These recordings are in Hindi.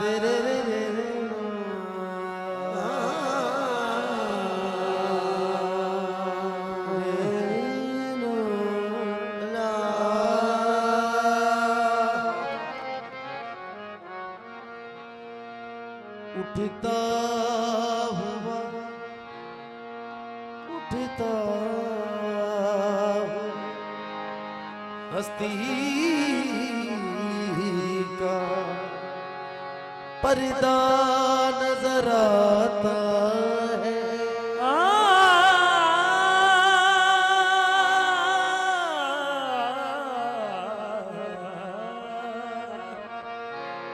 रे रे रे रे रे उठता हुआ उठता हस्ती का पर्दा नजर आता है।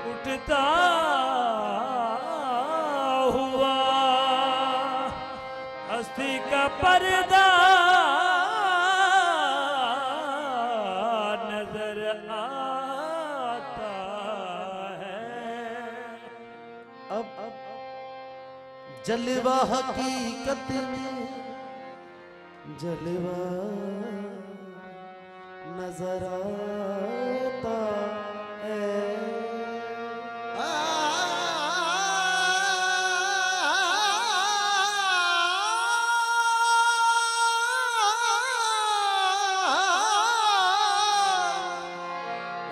उठता हुआ हस्ती का पर्दा नजर आता है। अब जलवा हकीकत में जलवा नजर आता है।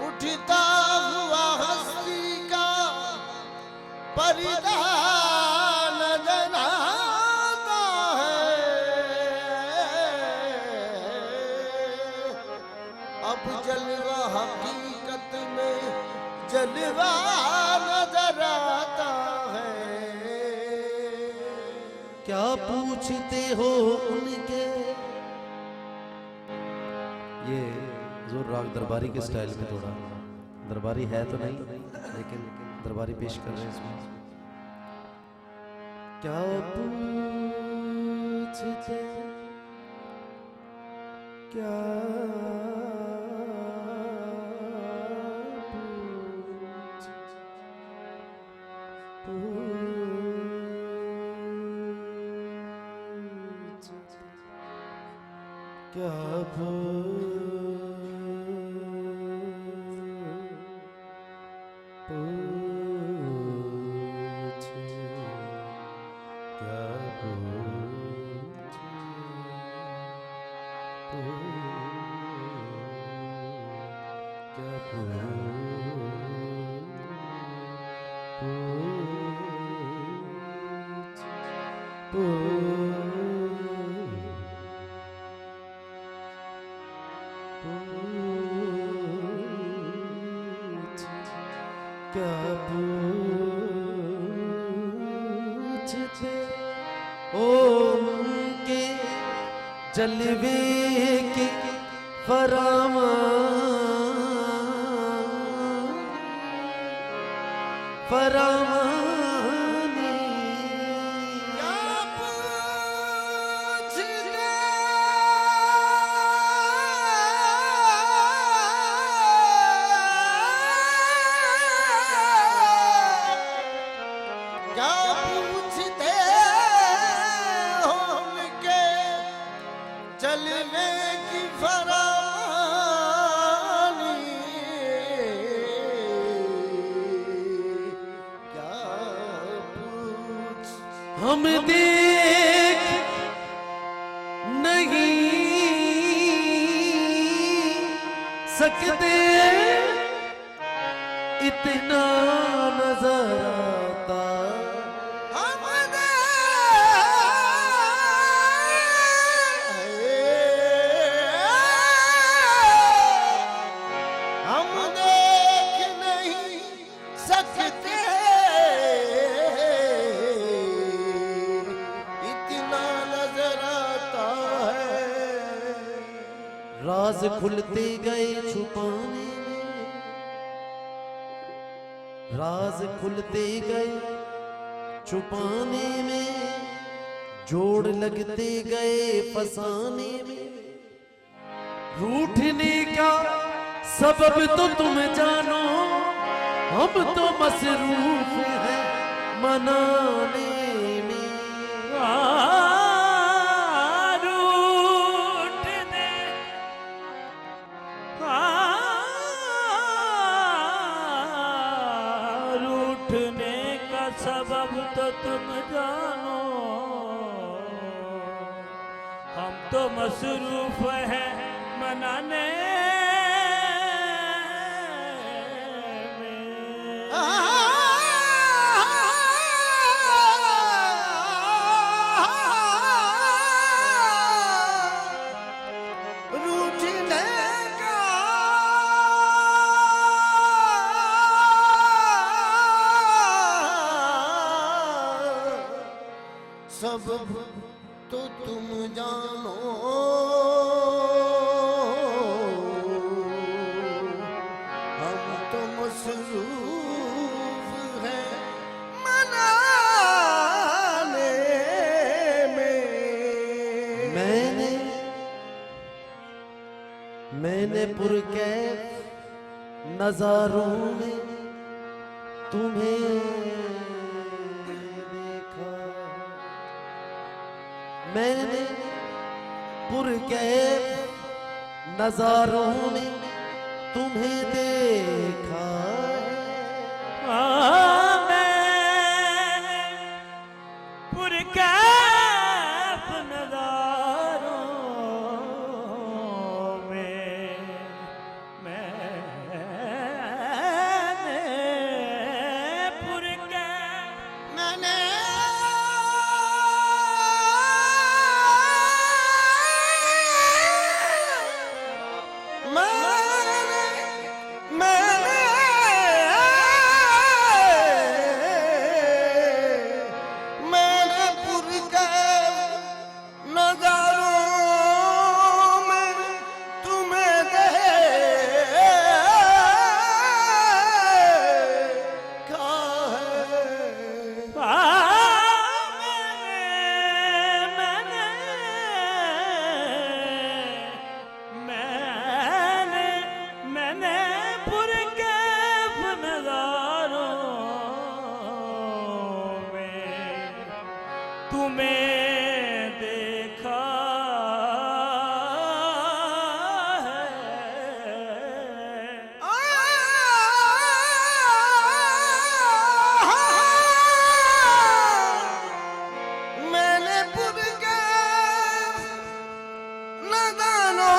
उठता हुआ हस्ती का पर्दा नजर आता है। अब जलवा हकीकत में जलवा नजर आता है। क्या पूछते हो उनके, ये जोर राग दरबारी के स्टाइल में, थोड़ा दरबारी है तो नहीं लेकिन दरबारी पेश कर रहे हैं इसमें। क्या पूछते क्या क्या क्या पूछते उनके जलवे के फरामानी। क्या पूछते क्या पूछते हो उनके जलवे की फरानी। क्या पूछ हम देख नहीं सकते इतना नजर आता। हम देख नहीं सकते इतना नजर आता है। राज खुलते गए छुपाने में, राज खुलते गए छुपाने में, जोड़ लगते गए फसाने में। रूठने का सबब तो तुम जानो, हम तो मसरूफ हैं मनाने में। रूठ उठने का सबब तो तुम जानो, हम तो मसरूफ हैं मनाने में। रूठने का सबब तो तुम जानो, हम तो मसरूफ हैं मनाने में। मैंने पुरकैफ नजारों में तुम्हें देखा, मैंने पुरकैफ नजारों में तुम्हें देखा। मैं पुरकैफ नज़ारों में मैंने पुरकैफ मैंने तुम्हें देखा है। मैंने पुरकैफ नज़ारों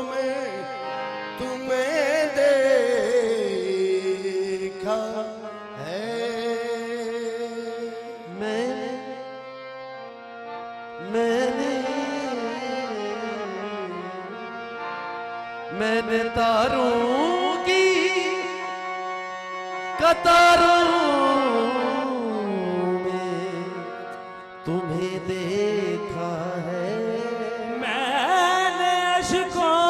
में तुम्हें देखा है। मैंने तारों की कतारों में तुम्हें देखा है। मैंने अश्कों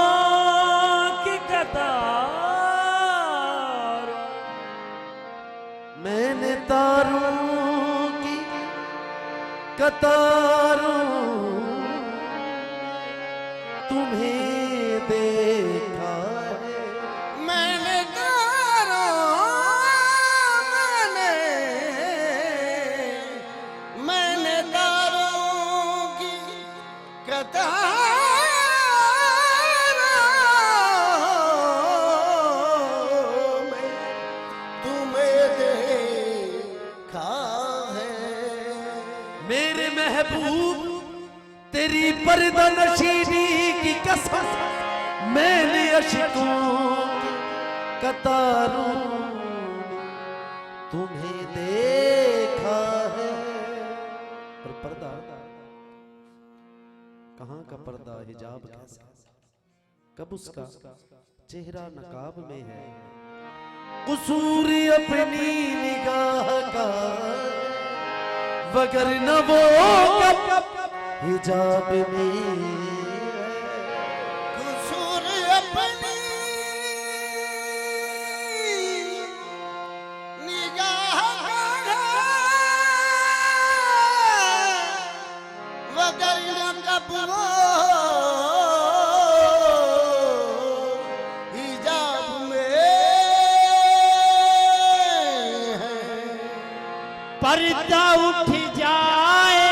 की कतार, मैंने तारों की कतारों तुम्हें देखा है। मैंने तारों की कतारों में तुम्हें देखा है। मेरे महबूब तेरी पर्दा नशीनी की कसम, मैंने अश्कों की कतारों तुम्हें देखा है। और पर्दा कहाँ का पर्दा, हिजाब कैसा, कब उसका चेहरा नकाब में है। कसूर अपनी निगाह का, वगर न वो कब हिजाब में। कसूर अपनी निगाह का, वगर न कब वो हिजाब में है। पर्दा उठ जाए,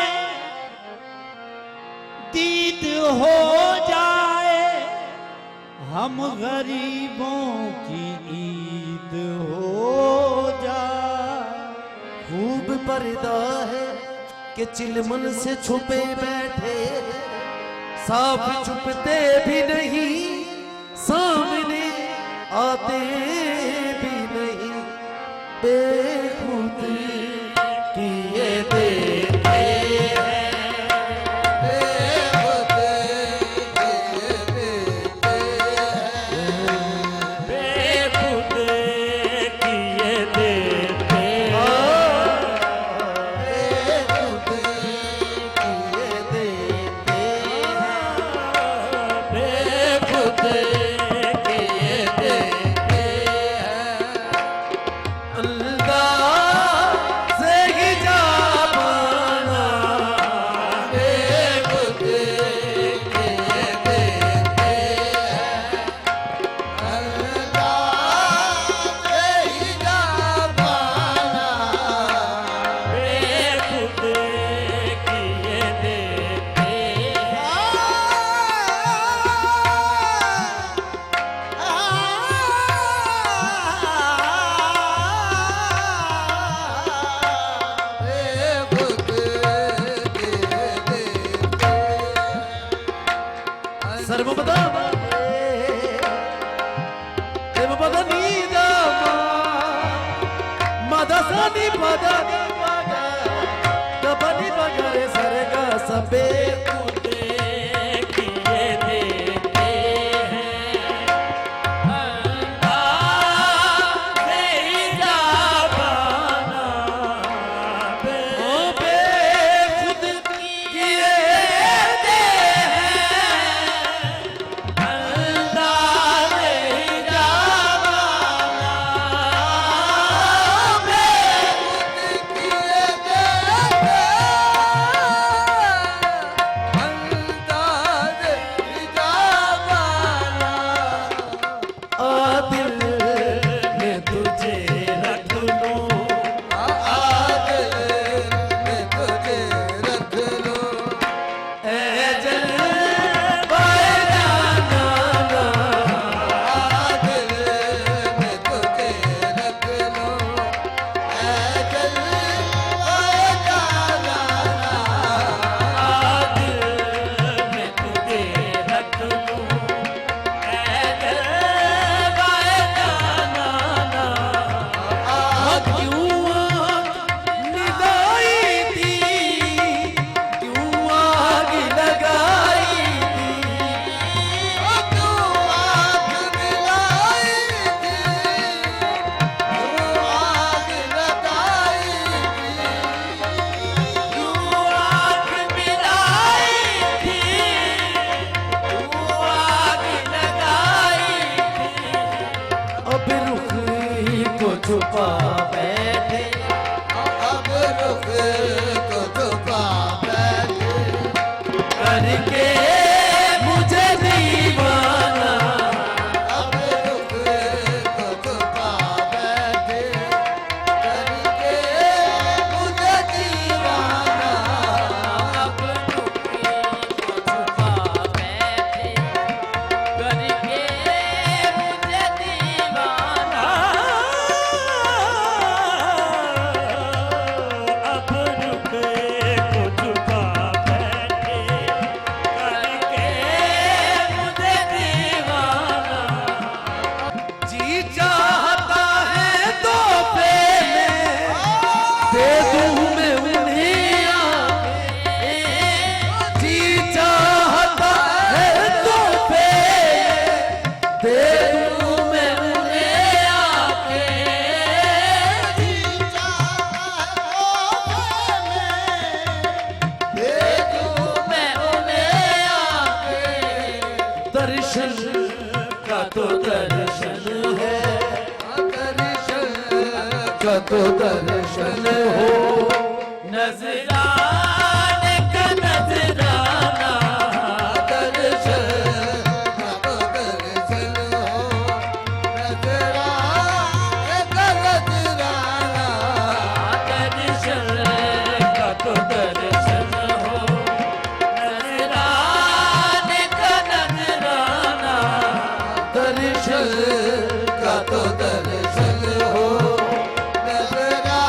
दीद हो जाए, हम गरीबों की पर्दा है कि चिलमन से छुपे बैठे, साफ छुपते भी नहीं, सामने आते भी नहीं, बेखुद किए देते हैं, बेखुद किए देते हैं, बेखुद किए देते बेखुद किए देते हैं, बेखुद किए देते अंदाज़ से ही जा पाना, बेखुद किए देते हैं, अंदाज़ से ही जा पाना, बेखुद किए देते सर्वपदा देवपदा नीदा मदा सनी पदा कबनी बगरे सरगा सबे बेखुद किए देते हैं, अंदाज़ से ही जा पाना, ओ बेखुद किए दे अंदाज़ से ही जा आ दिल में तुझे रख लूं, ऐ जलवाए जाना मैं तुझे रख लूं, ऐ जलवाए जाना ना, क्यों निदाई थी, क्यों आग लगाई तू आग मिलाई थी, तू आग लगाई थी, अब रुख ही को छुपा बैठे, करके मुझे दीवाना, अब रुकी को छुपा बैठे, करके मुझे दीवाना, अब रुके को छुपा बैठे, करके मुझे दीवाना, जी चाहता है तो दे दूं मैं उन्हें आके, जी चाहता है तो दे दूं मैं उन्हें आके, मैं उन्हें आके दर्शन का तो दर्शन है, तो दर्शन हो नजराने का नजराना, दर्शन का तो दर्शन हो, नजराने का नजराना, दर्शन का तो दर्शन हो, नजरा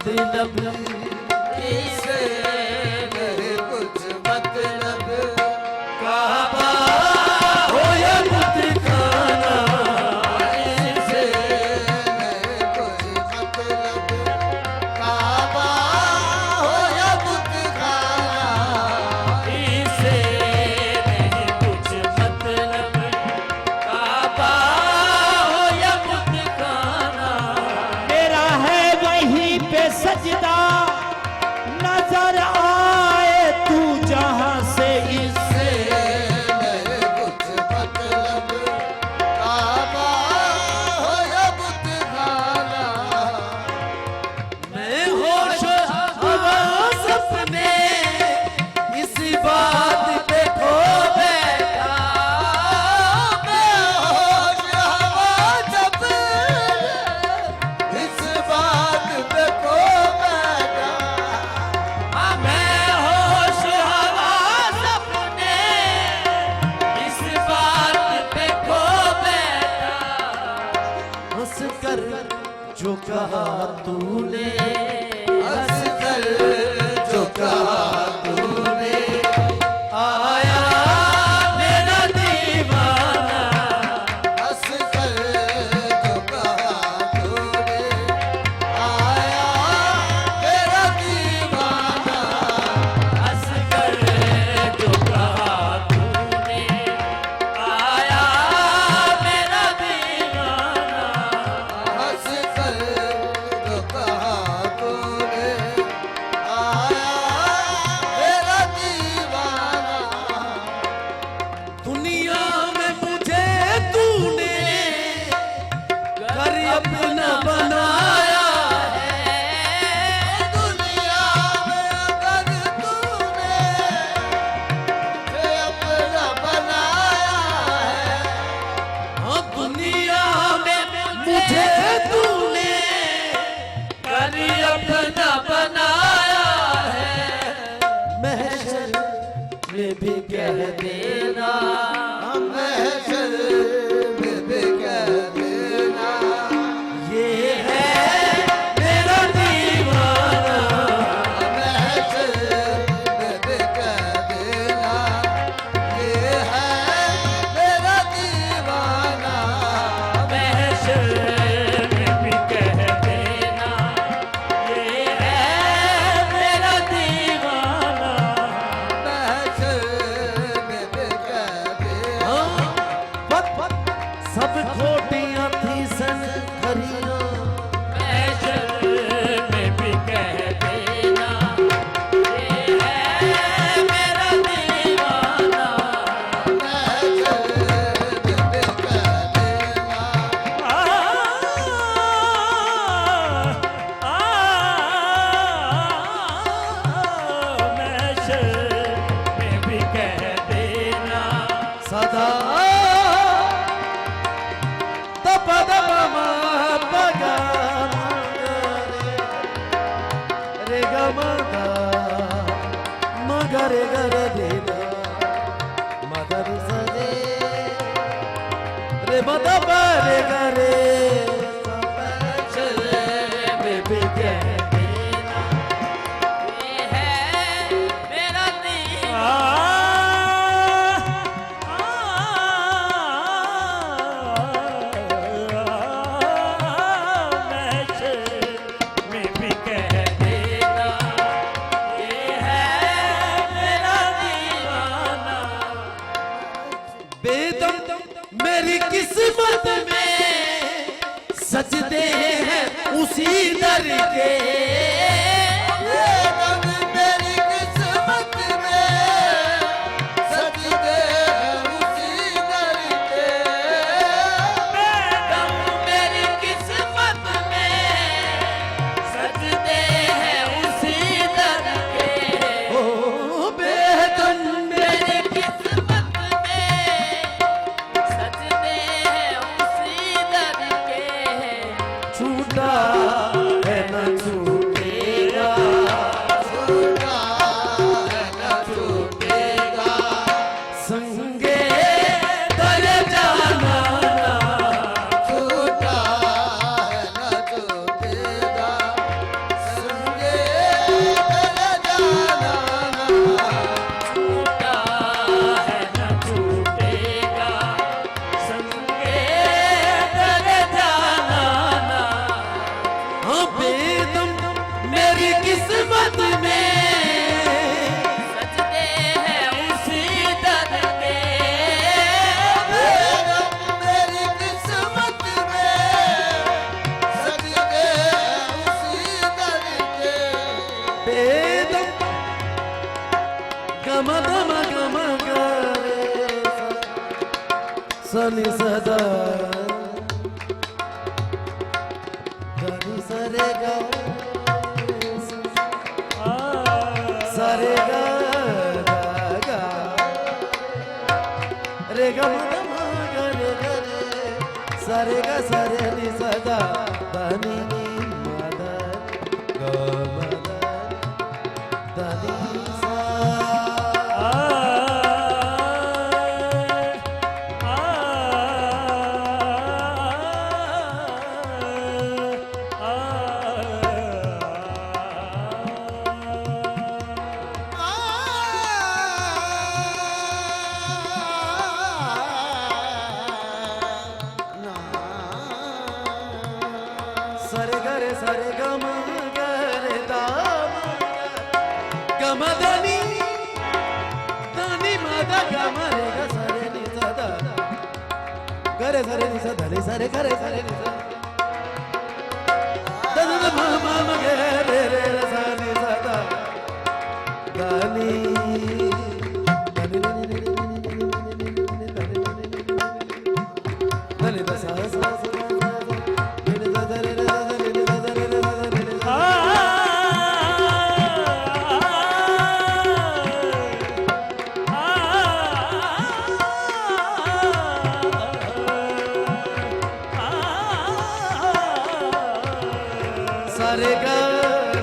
मतलब इसे नहीं कुछ मतलब काबा हो या बुतखाना, इसे नहीं कुछ मतलब काबा हो या बुतखाना इसे नहीं कुछ मतलब काबा हो या बुतखाना। मेरा है वहीं पे सजदा, नजर आए तू जहां से इस से नहीं कुछ मतलब काबा हो या बुतखाना मैं होश हवास अपने इसी बात पे खो बैठा, मैं होश हवास अपने इस बात पे खो बैठा मैं होश हवास अपने इस बात पे खो बैठा। हंस कर जो कहा तूने, हंस कर जो कहा तूने आया मेरा दीवाना, हंस कर जो कहा तूने आया मेरा दीवाना हंस कर जो कहा तूने आया मेरा दीवाना। हंस कर जो कहा तूने आया मेरा दीवाना दुनिया में मुझे तूने कर अपना बनाया है, दुनिया में अगर तूने मुझे अपना बनाया है हाँ दुनिया में मुझे तूने कर अपना बनाया है। महशर में भी कह देना, महशर में भी कह देना ये है मेरा दीवाना, महशर में भी कह देना ये है मेरा दीवाना महशर में भी कह देना ये है मेरा दीवाना। महशर में भी कह देना हाँ, सब खोटियां थी सन खरियां, महशर में भी कह देना ये है मेरा दीवाना। महशर में भी कह देना महशर में भी कह देना सदा तप दमा पगा रे गमदा मगर गर देना मगर सरे रे मद रे गरे महशर में भी कह देना ये है मेरा महशर में भी कह देना ये है मेरा दीवाना। बेदम मेरी किस्मत में सजदे हैं उसी दर के, बेदम मेरी किस्मत में सजदे हैं उसी दर के बेदम मेरी किस्मत में सजदे हैं उसी दर के। ओ बेदम मेरी किस्मत में सजदे हैं उसी दर के। छूटा है न छूटेगा, सरे ग सरे नि सदा धनी नि मद ग मद धनी सा सरे गरे सरे गम गरे दाम गम धनी धनी मद गम रे ग सरे नि सदा गरे सरे नि सदा रे सरे गरे सरे नि सदा द द म म म गे रे रे रे सा नि सदा धनी धनी द सा सा सरे ग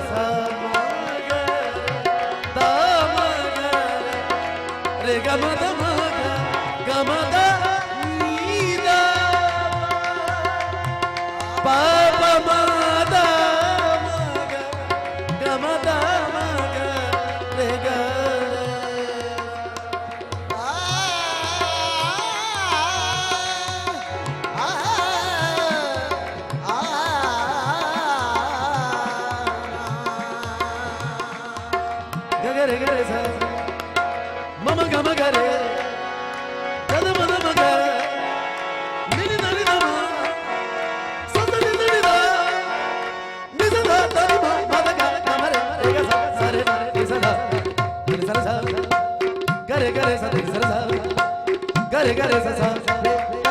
सा म ग द म ग रे ग म द म ग म द नि द प प म द म ग ग म द म ग रे ग गरे गरे सा मम गम गरे गद मद मग निनि ननि नम सद नि नि दा नि दा तनि म मद ग गम रे रे ग सा सरे नि सा नि सा सा गरे गरे सा नि सा सा गरे गरे सा सा रे ग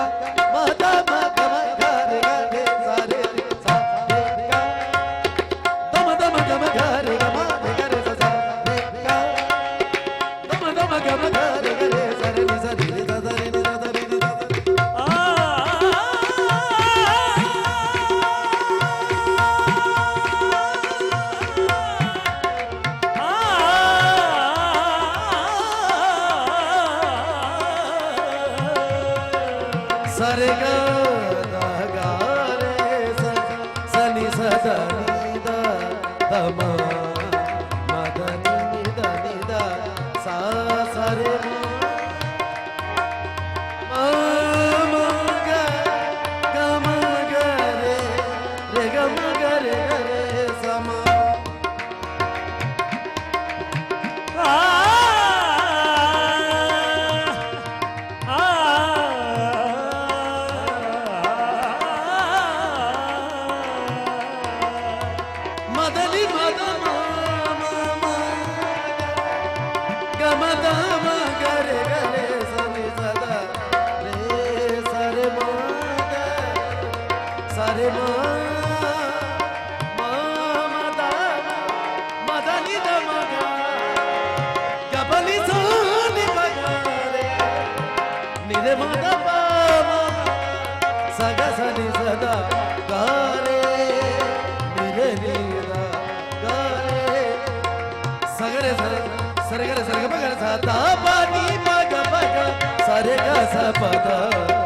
म द म गम ग रे ग रे सा रे सा रे ग तम तम गम ग रे ग म रे ग रे सा सा गम गरे गरे सरे नि सा रे दा दा रे नि दा दा रे नि दा सरे ग दा गा रे सा सा नि सा दा नि दा द म म द नि दा नि दा सा सा रे म ग ग म ग रे रे ग म ग रे ग रे सा म मदनी मद म म म ग म द म ग रे ग रे सा नि सदा रे सा रे म ग सा रे म म म द म द नि द म ग ग प नि सा नि ग ग रे नि रे म द प म सा ग सा नि सदा ग रे नि रे नि दा ग रे सगरे सरे सरे गरे सरे ग प ग रे सा दा प नि म ग प ग सरे ग सा प द